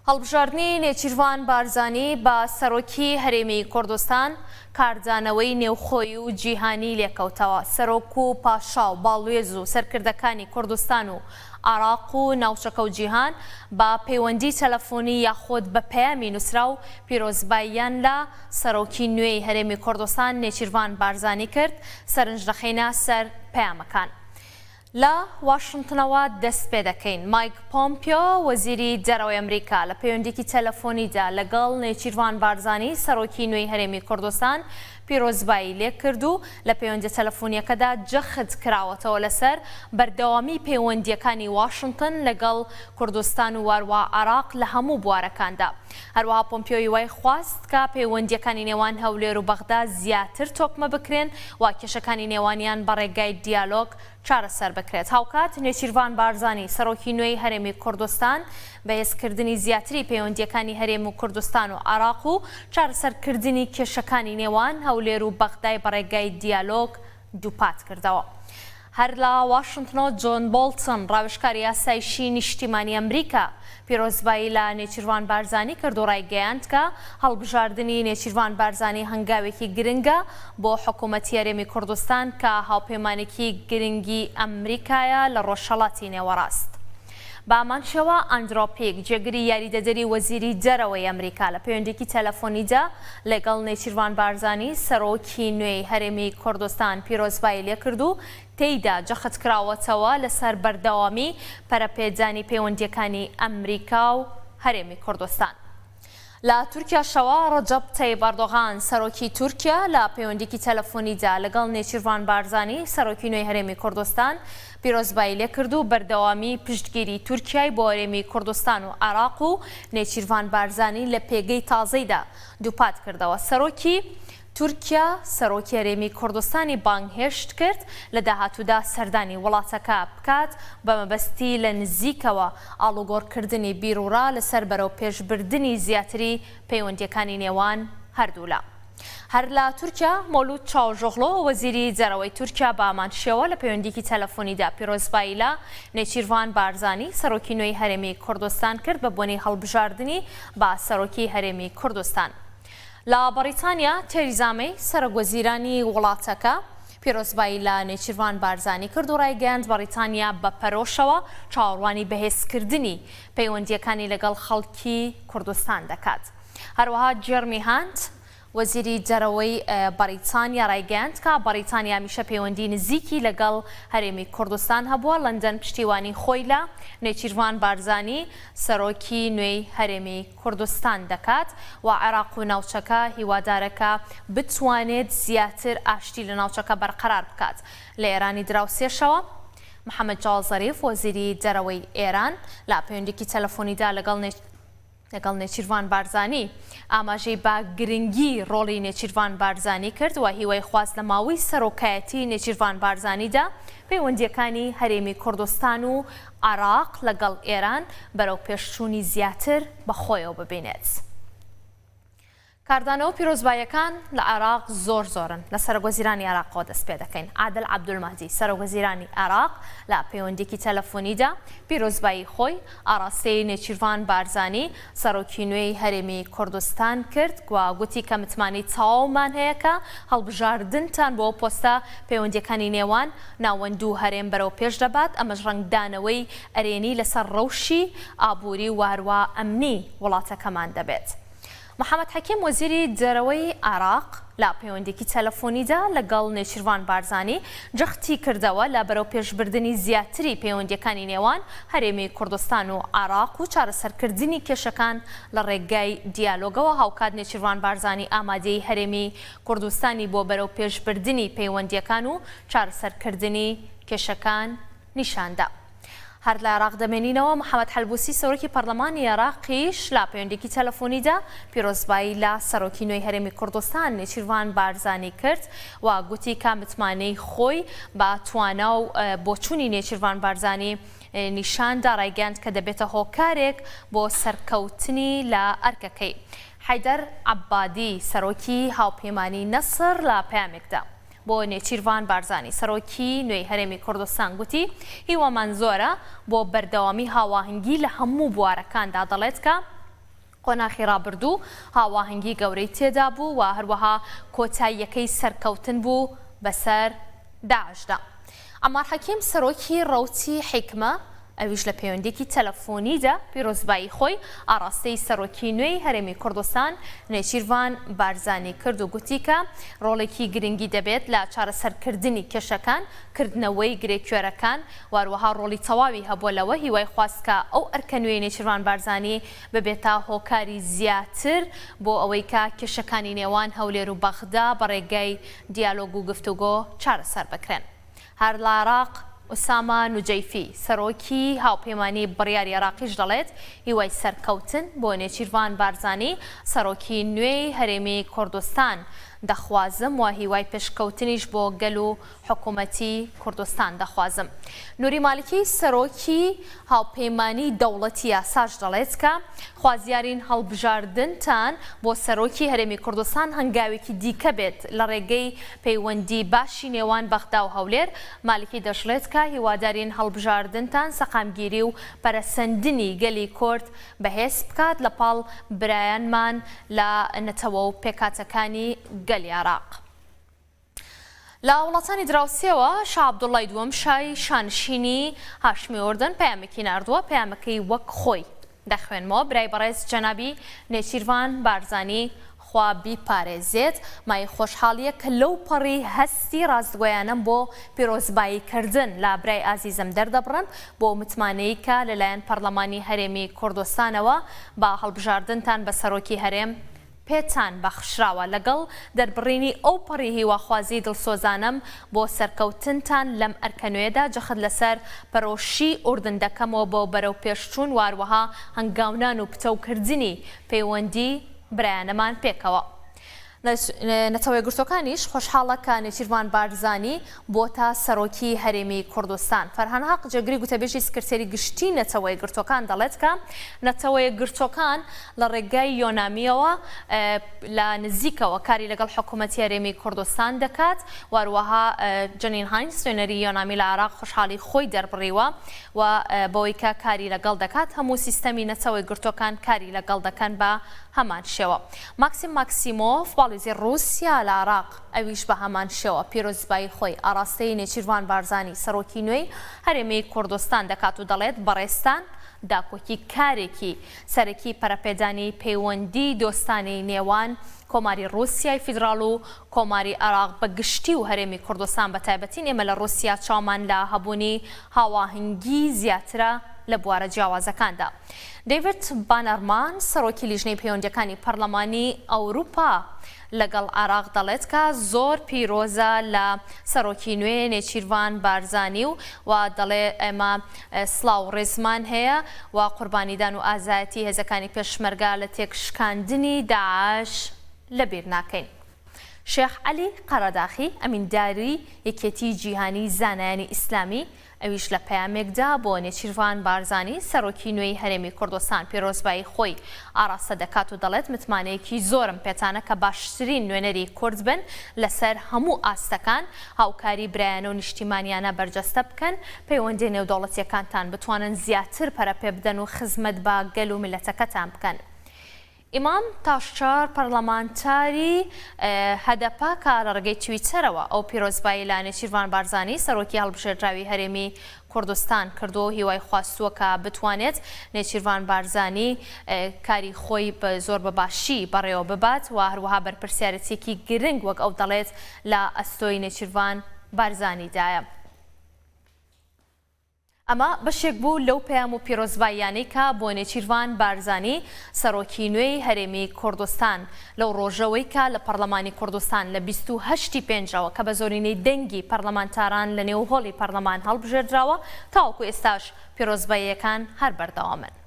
هەڵبژاردننی نێچیروان بارزانی بە سەرۆکی هەرێمی کوردستان کارزانەوەی نێوخۆی و جیهانی لێکەوتەوە. سەرۆک و پاشا و باڵوێز و سەرکردەکانی کوردستان و عێراق و ناوچەکە و جیهان بە پەیوەندی تەلەفۆنی یاخود بە پەیامی نووسرا و پیرۆزباییان لە سەرۆکی نوێی هەرێمی کوردستان نێچیروان بارزانی کرد سەرنجدەخینە سەر پەیامەکان. لە واشنتنەوە دەست پێ دەکەین. مایک پۆمپیۆ وەزیری دەرەوەی ئەمریکا لە پەیوەندیکی تەلەفۆنیدا لەگەڵ نێچیروان بارزانی سەرۆکی نوێی هەرێمی کوردستان پیرۆزبایی لێ کرد و لە پەیوەندی تەلەفۆنیەکەدا جەخت کراوەتەوە لەسەر بەردەوامی پەیوەندیەکانی واشنتن لەگەڵ کوردستان و واروە عێراق لە هەموو بوارەکاندا. هەروەها پۆمپیۆی وای خواست کە پەیوەندیەکانی نێوان هەولێر و بەغدا زیاتر تۆکمە بکرێن و کێشەکانی نێوانیان بە ڕێگای دیالۆگ چارەسەر بکرێت. هاوکات نێچیروان بارزانی سەرۆکی نوێی هەرێمی کوردستان بەهێزکردنی زیاتری پەیوەندیەکانی هەرێم و کوردستان و عێراق و چارەسەرکردنی کێشەکانی نێوان هەولێر و بەغدای بە ڕێگای دیالۆگ دووپات کردەوە. هەر لە واشنتنەوە جۆن بۆڵتن ڕاوێژکاری یاسایشی نیشتیمانی ئەمریکا پیرۆزبایی لە نێچیروان بارزانی کرد و ڕایگەیاند کە هەڵبژاردننی نێچیروان بارزانی هەنگاوێکی گرنگە بۆ حکوومەتی هەرێمی کوردستان کە هاوپەیمانێکی گرنگی ئەمریکایە لە ڕۆژهەڵاتی نێوەڕاست. بامانشەوە ئەندرۆپیک جێگری یاریدەدەری وەزیری دەرەوەی ئەمریکا لە پەیوەندیکی تەلەفۆنیدا لەگەڵ نێچیروان بارزانی سەرۆکی نوێی هەرێمی کوردستان پیرۆزبایی لێ کرد و تێیدا جەخت کراوەتەوە لەسەر بەردەوامی پەرەپێدانی پەیوەندیەکانی ئەمریکا و هەرێمی کوردستان. لە تورکیاشەوە ڕەجەب تەیب ئەردۆغان سەرۆکی تورکیا لە پەیوەندیکی تەلەفۆنیدا لەگەڵ نێچیروان بارزانی سەرۆکی نوێی هەرێمی کوردستان پیرۆزبایی لێ کرد و بەردەوامی پشتگیری تورکیای بۆ هەرێمی کوردستان و عێراق و نێچیروان بارزانی لە پێگەی تازەیدا دووپات کردەوە. سەرۆکی تورکیا سەرۆکی هەرێمی کوردستانی بانگهێشت کرد لە داهاتوودا سەردانی وڵاتەکە بکات بە مەبەستی لە نزیکەوە ئاڵوگۆڕکردنی بیرروڕا لەسەر بەرەو پێشبردننی زیاتری پەیوەندیەکانی نێوان هەردوولا. هەر لە تورکیا مۆلود چاوژۆغلۆ وەزیری دەرەوەی تورکیا بە ئامانشێوە لە پەیوەندیکی تەلەفۆنیدا پیرۆزبایی لە نێچیروان بارزانی سەرۆکی نوێی هەرێمی کوردستان کرد بە بۆنەی هەڵبژاردننی بە سەرۆکی هەرێمی کوردستان. لە بەریتانیا تێریزا مەی سەرۆکوەزیرانی وڵاتەکە پیرۆزبایی لە نێچیروان بارزانی کرد و ڕایگەیاند بەریتانیا بە پەرۆشەوە چاوەڕوانی بەهێزکردنی پەیوەندیەکانی لەگەڵ خەڵکی کوردستان دەکات. هەروەها جێرمی هانت وەزیری دەرەوەی بەریتانیا ڕایگەیاند کە بەریتانیا هەمیشە پەیوەندی نزیکی لەگەڵ هەرێمی کوردستان هەبووە. لەندەن پشتیوانی خۆی لە نێچیروان بارزانی سەرۆکی نوێی هەرێمی کوردستان دەکات و عێراق و ناوچەکە هیوادارەکە بتوانێت زیاتر ئاشتی لە ناوچەکە بەرقەرار بکات. لە ئێرانی دراوسێشەوە محەممەد جاواد زەریف وەزیری دەرەوەی ئێران لە پەیوەندیکی تەلەفۆنیدا لەگەڵ نێچیروان بارزانی ئاماژەی با گرنگی ڕۆڵی نێچیروان بارزانی کرد و هیوای خواست لە ماوەی سەرۆکایەتی نێچیروان بارزانیدا پەیوەندیەکانی هەرێمی کوردستان و عێراق لەگەڵ ئێران بەرەو پێشچوونی زیاتر بەخۆیەوە ببینێت. کاردانەوە پیرۆزباییەکان لە عێراق زۆرن. لە سەرۆکوەزیرانی عێراقەوە دەست پێ دەکەین. عادل عەبدولمەهدی سەرۆکوەزیرانی عێراق لە پەیوەندیکی تەلەفۆنیدا پیرۆزبایی خۆی ئاراستەی نێچیروان بارزانی سەرۆکی نوێی هەرێمی کوردستان کرد و گوتی کە متمانی تەواومان هەیە کە هەڵبژاردنتان بۆ پۆستە پەیوەندیەکانی نێوان ناوەندوو هەرێم بەرەو پێش دەبات. ئەمەش ڕەنگدانەوەی ئەرێنی لەسەر ڕەوشی ئابووری واروە ئەمنی وڵاتەکەمان دەبێت. محەممەد حەکیم وەزیری دەرەوەی عێراق لە پەیوەندیکی تەلەفۆنیدا لەگەڵ نێچیروان بارزانی جەختی کردەوە لە بەرەو پێشبردننی زیاتری پەیوەندیەکانی نێوان هەرێمی کوردستان و عێراق و چارەسەرکردنی کێشەکان لە ڕێگای دیالۆگەوە. هاوکات نێچیروان بارزانی ئامادەی هەرێمی کوردستانی بۆ بەرەو پێشبردننی پەیوەندیەکان و چارەسەرکردنی کێشەکان نیشاندا. هەر لە عێراق دەمێنینەوە محەممەد حەلبوسی سەرۆکی پەرلەمانی عێراقیش لە پەیوەندیکی تەلەفۆنیدا پیرۆزبایی لە سەرۆکی نوێی هەرێمی کوردستان نێچیروان بارزانی کرد و گوتی کە متمانەی خۆی بە توانا و بۆچوونی نێچیروان بارزانی نیشاندا ڕایگەیاند کە دەبێتە هۆکارێک بۆ سەرکەوتنی لە ئەرکەکەی. حەیدەر عەبادی سەرۆکی هاوپەیمانی نەسر لە پەیامێکدا بۆ نێچیروان بارزانی سەرۆکی نوێی هەرێمی کوردستان گوتی هیوامان زۆرە بۆ بەردەوامی هاواهنگی لە هەموو بوارەکاندا. دەڵێت کە قۆناغی ڕابردوو هاواهەنگی گەورەی تێدا بوو و هەروەها کۆتاییەکەی سەرکەوتن بوو بەسەر داعشدا. عەمار حەکیم سەرۆکی ڕەوتی حیکمە ئەویش لە پەیوەندیەکی تەلەفۆنیدا پیرۆزبایی خۆی ئاراستەی سەرۆکی نوێی هەرێمی کوردستان نێچیروان بارزانی کرد و گوتی کە ڕۆڵێکی گرنگی دەبێت لە چارەسەرکردنی کێشەکان، کردنەوەی گرێکوێرەکان، واروەها ڕۆڵی تەواوی هەبووە لەوە هیوای خواست کە ئەو ئەرکە نوێی نێچیروان بارزانی ببێتە هۆکاری زیاتر بۆ ئەوەی کە کێشەکانی نێوان هەولێر و بەغدا بەڕێگای دیالۆگ و گفتوگۆ چارەسەر بکرێن. هەر لە عێراق ئوسامە نوجەیفی سەرۆکی هاوپەیمانی بڕیاری عێراقیش دەڵێت هیوای سەرکەوتن بۆ نێچیروان بارزانی سەرۆکی نوێی هەرێمی کوردستان دەخوازم و هیوای پێشکەوتنیش بۆ گەل و حکوومەتی کوردستان دەخوازم. نوری مالکی سەرۆکی هاوپەیمانی دەوڵەتی یاساش دەڵێت کە خوازیارین هەڵبژاردنتان بۆ سەرۆکی هەرێمی کوردستان هەنگاوێکی دیکە بێت لە ڕێگەی پەیوەندی باشی نێوان بەغدا و هەولێر. مالکی دەژڵێت کە هیوادارین هەڵبژاردنتان سەقامگیری و پەرەسەندنی گەلی کورد بەهێز بکات لە پاڵ برایانمان لە نەتەوە و پێکاتەکانی گەلی عێراق. لە وڵاتانی دراوسێەوە شاه عەبدوڵڵای دووەم شای شانشینی هاشمی ئۆردن پەیامێکی ناردووە. پەیامەکەی وەک خۆی دەخوێنمەوە. برای بەڕێز جەنابی نێچیروان بارزانی خوا بیپارێزێت. مای خۆشحاڵیە کە لەو پەڕی هەستی ڕاستگۆیانم بۆ پیرۆزباییکردن لە برای ئازیزم دەردەبڕن بۆ متمانەی کە لەلایەن پەرلەمانی هەرێمی کوردستانەوە با هەڵبژاردنتان بە سەرۆکی هەرێم پێتان بەخشراوە لەگەڵ دەربڕینی ئەو پەڕی هیواخوازی دڵسۆزانم بۆ سەرکەوتنتان لەم ئەرکەنوێدا جەخت لەسەر پەرۆشی ئوردن دەکەمەوە بۆ بەرەو پێشچوون واروەها هەنگاونان و پتەوکردنی پەیوەندی برایانەمان پێکەوە. نەتەوەی گرتوەکانیش خۆشحاڵە کە نێچیروان بارزانی بۆتە سەرۆکی هەرێمی کوردستان. فەرهان حەق جێگری گوتەبێژی سکرتێری گشتی نەتەوەی گرتوەکان دەڵێت کە نەتەوەی گرتوەکان لە ڕێگای یۆنامیەوە لە نزیکەوە کاری لەگەڵ حکوومەتی هەرێمی کوردستان دەکات. واروەها جەنین هاینس نوێنەری یۆنامی لە عێراق خۆشحاڵی خۆی دەربڕیوە و بەوەی کە کاری لەگەڵ دەکات هەموو سیستەمی نەتەوەی گرتوەکان کاری لەگەڵ دەکەن بە هەمان شێوە. ماکسیم ماکسیمۆف باڵێزی رووسیا لە عێراق ئەویش بە هەمان شێوە پیرۆزبایی خۆی ئاراستەی نێچیروان بارزانی سەرۆکی نوێی هەرێمی کوردستان دەکات و دەڵێت بەڕێستان داکۆکی کارێکی سەرەکی پەرەپێدانی پەیوەندی دۆستانی نێوان کۆماری رووسیای فیدراڵ و کۆماری عێراق بە گشتی و هەرێمی کوردستان بە تایبەتی ئێمە لە رووسیا چاومان لە هەبوونی هاواهەنگی زیاترە لە بوارە جیاوازەکاندا. دەیڤد بانەرمان سەرۆکی لیژنەی پەیوەندیەکانی پەرلەمانی ئەوروپا لەگەڵ عێراق دەڵێت کە زۆر پیرۆزە لە سەرۆکی نوێ نێچیروان بارزانی و دەڵێ ئێمە سڵاو ڕێزمان هەیە و قوربانیدان و ئازایەتی هێزەکانی پێشمەرگا لە تێکشکاندنی داعش لەبیر ناکەین. شێخ عەلی قەرەداخی ئەمینداری یەکێتی جیهانی زانایانی ئیسلامی ئەویش لە پەیامێکدا بۆ نێچیروان بارزانی سەرۆکی نوێی هەرێمی کوردستان پیرۆزبایی خۆی ئاراستە دەکات و دەڵێت متمانەیەکی زۆرم پێتانە کە باشترین نوێنەری کورد بن لەسەر هەموو ئاستەکان هاوکاری برایانە و نیشتیمانیانە بەرجەستە بکەن پەیوەندی نێودەوڵەتیەکانتان بتوانن زیاتر پەرەپێ بدەن و خزمەت بە گەل و میلەتەکەتان بکەن. ئیمام تاشچار پەرلەمانتاری هەدەپا کە لە ڕێگەی تویتەرەوە ئەو پیرۆزبایی لە نێچیروان بارزانی سەرۆکی هەڵبژێردراوی هەرێمی کوردستان کردو هیوای خواستووە کە بتوانێت نێچیروان بارزانی کاری خۆی بە زۆر بەباشی بەڕێوە ببات و هەروەها بەرپرسیارەتێکی گرنگ وەک ئەو دەڵێت لە ئەستۆی نێچیروان بارزانیدایە. ئەمە بەشێک بوو لەو پەیام و پیرۆزباییانەی کە بۆ نێچیروان بارزانی سەرۆکی نوێی هەرێمی کوردستان لەو ڕۆژەوەی کە لە پەرلەمانی کوردستان لە 28 پێنجەوە کە بە زۆرینەی دەنگی پەرلەمانتاران لە نێو هۆڵی پەرلەمان هەڵبژێردراوە تاوەکو ئێستاش پیرۆزباییەکان هەر بەردەوامن.